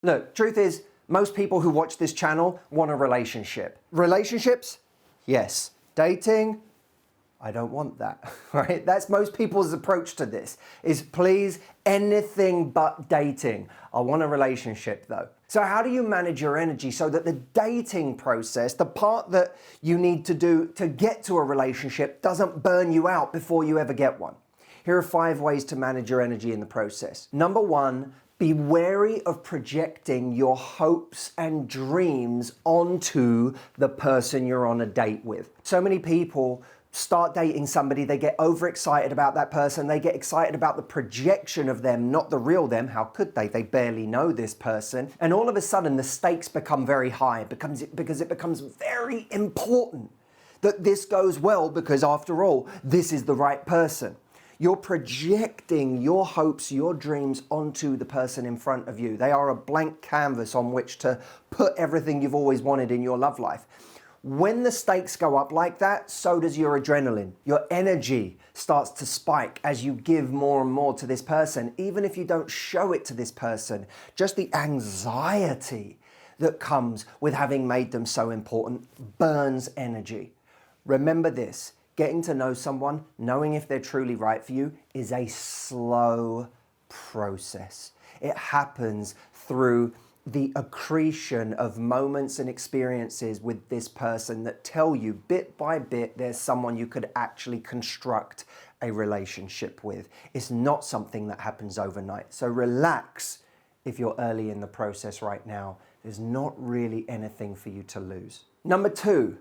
Look, truth is, most people who watch this channel want a relationship. Relationships? Yes. Dating? I don't want that, right? That's most people's approach to this, is please, anything but dating. I want a relationship though. So how do you manage your energy so that the dating process, the part that you need to do to get to a relationship, doesn't burn you out before you ever get one? Here are 5 ways to manage your energy in the process. Number 1, be wary of projecting your hopes and dreams onto the person you're on a date with. So many people start dating somebody, they get overexcited about that person, they get excited about the projection of them, not the real them. How could they? They barely know this person. And all of a sudden the stakes become very high because it becomes very important that this goes well, because after all, this is the right person. You're projecting your hopes, your dreams onto the person in front of you. They are a blank canvas on which to put everything you've always wanted in your love life. When the stakes go up like that, so does your adrenaline. Your energy starts to spike as you give more and more to this person, even if you don't show it to this person. Just the anxiety that comes with having made them so important burns energy. Remember this, getting to know someone, knowing if they're truly right for you, is a slow process. It happens through the accretion of moments and experiences with this person that tell you bit by bit there's someone you could actually construct a relationship with. It's not something that happens overnight. So relax if you're early in the process right now. There's not really anything for you to lose. Number 2,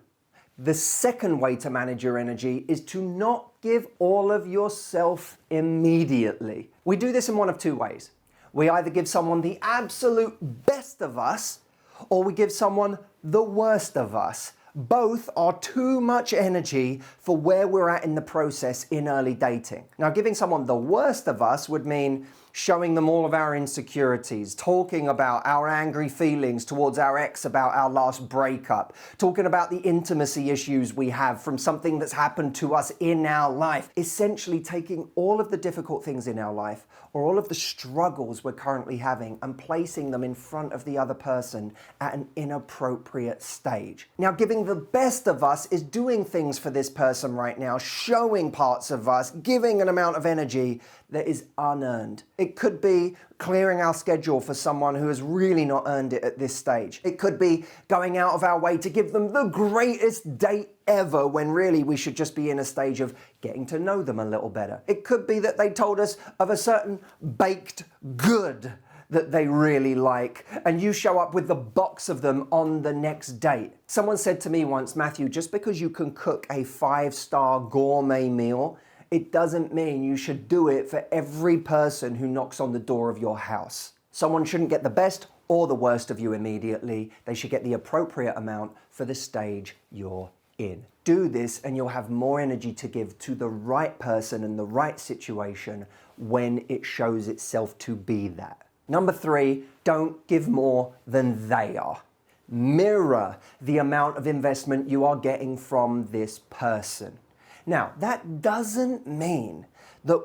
the second way to manage your energy is to not give all of yourself immediately. We do this in one of 2 ways. We either give someone the absolute best of us, or we give someone the worst of us. Both are too much energy for where we're at in the process in early dating. Now, giving someone the worst of us would mean showing them all of our insecurities, talking about our angry feelings towards our ex about our last breakup, talking about the intimacy issues we have from something that's happened to us in our life. Essentially taking all of the difficult things in our life, or all of the struggles we're currently having, and placing them in front of the other person at an inappropriate stage. Now, giving the best of us is doing things for this person right now, showing parts of us, giving an amount of energy that is unearned. It could be clearing our schedule for someone who has really not earned it at this stage. It could be going out of our way to give them the greatest date ever, when really we should just be in a stage of getting to know them a little better. It could be that they told us of a certain baked good that they really like, and you show up with the box of them on the next date. Someone said to me once, Matthew, just because you can cook a 5-star gourmet meal, it doesn't mean you should do it for every person who knocks on the door of your house. Someone shouldn't get the best or the worst of you immediately. They should get the appropriate amount for the stage you're in. Do this and you'll have more energy to give to the right person and the right situation when it shows itself to be that. Number 3, don't give more than they are. Mirror the amount of investment you are getting from this person. Now, that doesn't mean that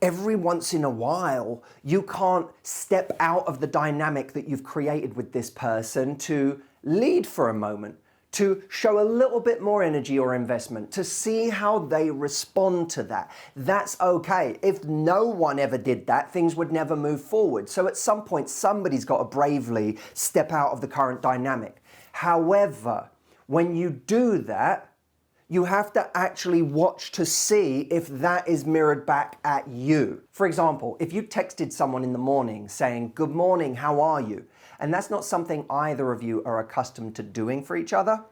every once in a while you can't step out of the dynamic that you've created with this person to lead for a moment, to show a little bit more energy or investment, to see how they respond to that. That's okay. If no one ever did that, things would never move forward. So at some point, somebody's got to bravely step out of the current dynamic. However, when you do that, you have to actually watch to see if that is mirrored back at you. For example, if you texted someone in the morning saying, "Good morning, how are you?" and that's not something either of you are accustomed to doing for each other,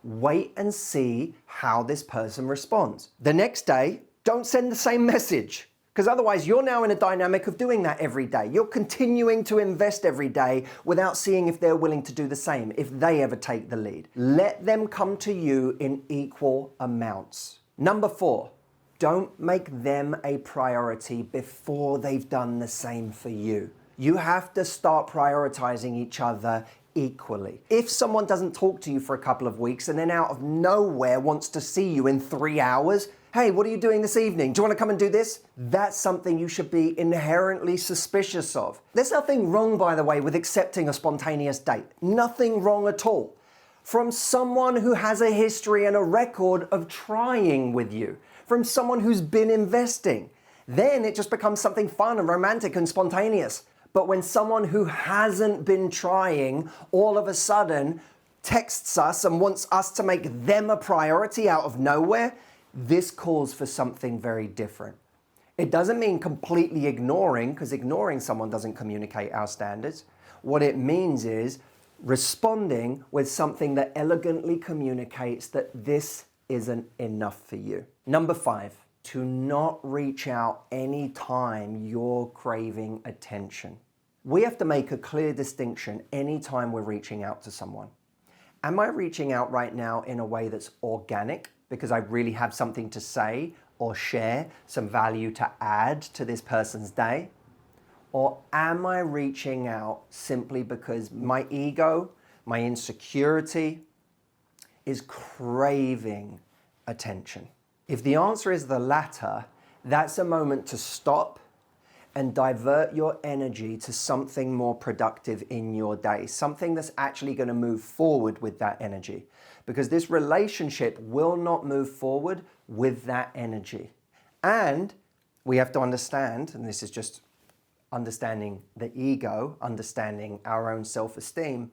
wait and see how this person responds. The next day, don't send the same message, because otherwise you're now in a dynamic of doing that every day. You're continuing to invest every day without seeing if they're willing to do the same, if they ever take the lead. Let them come to you in equal amounts. Number 4, don't make them a priority before they've done the same for you. You have to start prioritizing each other equally. If someone doesn't talk to you for a couple of weeks and then out of nowhere wants to see you in 3 hours, Hey, what are you doing this evening? Do you want to come and do this? That's something you should be inherently suspicious of. There's nothing wrong, by the way, with accepting a spontaneous date. Nothing wrong at all. From someone who has a history and a record of trying with you, from someone who's been investing, then it just becomes something fun and romantic and spontaneous. But when someone who hasn't been trying all of a sudden texts us and wants us to make them a priority out of nowhere, this calls for something very different. It doesn't mean completely ignoring, because ignoring someone doesn't communicate our standards. What it means is responding with something that elegantly communicates that this isn't enough for you. Number 5, to not reach out anytime you're craving attention. We have to make a clear distinction anytime we're reaching out to someone. Am I reaching out right now in a way that's organic, because I really have something to say or share, some value to add to this person's day? Or am I reaching out simply because my ego, my insecurity is craving attention? If the answer is the latter, that's a moment to stop and divert your energy to something more productive in your day, something that's actually going to move forward with that energy. Because this relationship will not move forward with that energy. And we have to understand, and this is just understanding the ego, understanding our own self-esteem,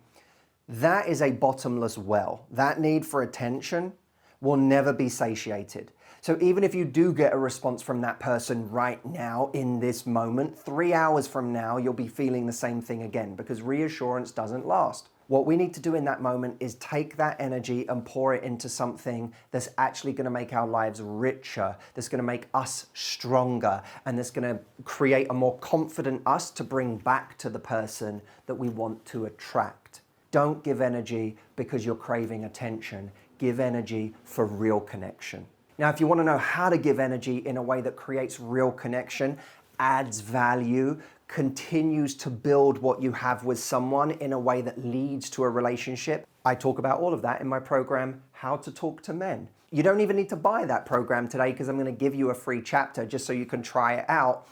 that is a bottomless well. That need for attention will never be satiated. So even if you do get a response from that person right now in this moment, 3 hours from now, you'll be feeling the same thing again, because reassurance doesn't last. What we need to do in that moment is take that energy and pour it into something that's actually going to make our lives richer, that's going to make us stronger, and that's going to create a more confident us to bring back to the person that we want to attract. Don't give energy because you're craving attention. Give energy for real connection. Now, if you want to know how to give energy in a way that creates real connection, adds value, continues to build what you have with someone in a way that leads to a relationship, I talk about all of that in my program, How to Talk to Men. You don't even need to buy that program today, because I'm going to give you a free chapter just so you can try it out.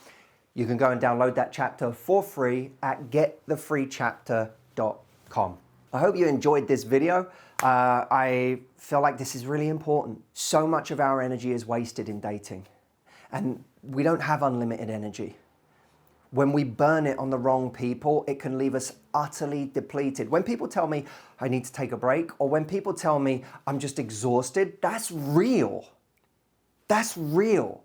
You can go and download that chapter for free at getthefreechapter.com. I hope you enjoyed this video. I feel like this is really important. So much of our energy is wasted in dating, and we don't have unlimited energy. When we burn it on the wrong people, it can leave us utterly depleted. When people tell me I need to take a break, or when people tell me I'm just exhausted, that's real. That's real.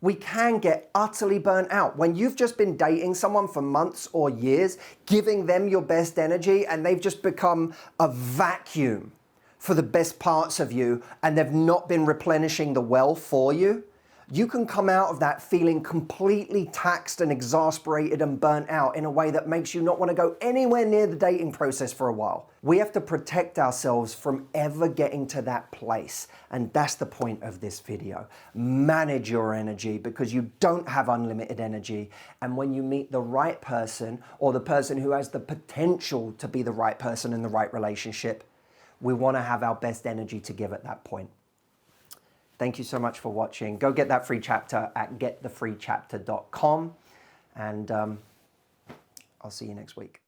We can get utterly burnt out. When you've just been dating someone for months or years, giving them your best energy, and they've just become a vacuum for the best parts of you, and they've not been replenishing the well for you, you can come out of that feeling completely taxed and exasperated and burnt out in a way that makes you not want to go anywhere near the dating process for a while. We have to protect ourselves from ever getting to that place. And that's the point of this video. Manage your energy, because you don't have unlimited energy. And when you meet the right person, or the person who has the potential to be the right person in the right relationship, we want to have our best energy to give at that point. Thank you so much for watching. Go get that free chapter at getthefreechapter.com, and I'll see you next week.